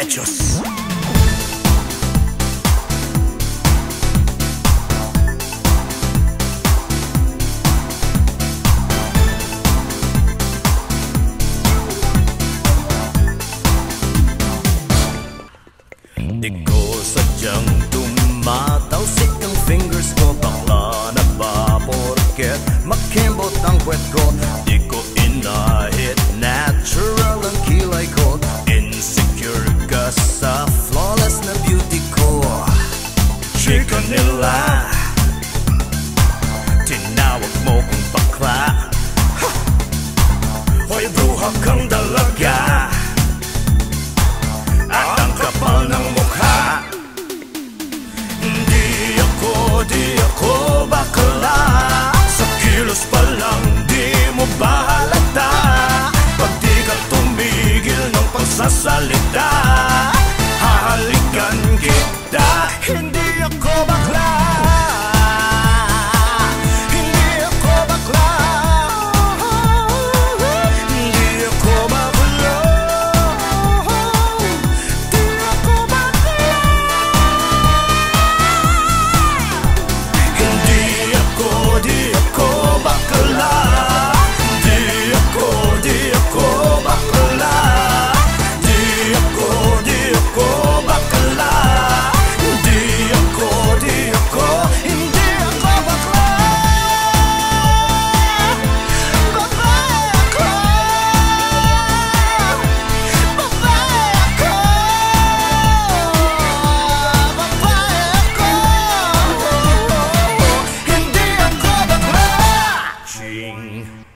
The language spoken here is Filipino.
Hechos. Di ko sadyang tumatalsik ang fingers ko. Bakla na ba porket makembot ang puwet ko? Di ko inahit, natural ang kilay ko. Insecure ka sa flawless na beauty ko. Chika nila, tinawag mo kong bakla. Hoy bruha kang dalaga, at ang kapal ng mukha. Di ako bakla, sa kilos pa lang di mo ba halata? Pag di ka tumigil ng pagsasalita, hahalikan kita. Hindi ako bakla, hindi ako bakla, hindi ako bakla, di ako bakla. Di ako bakla, di ako bakla, di ako bakla, hindi ako bakla, Ching.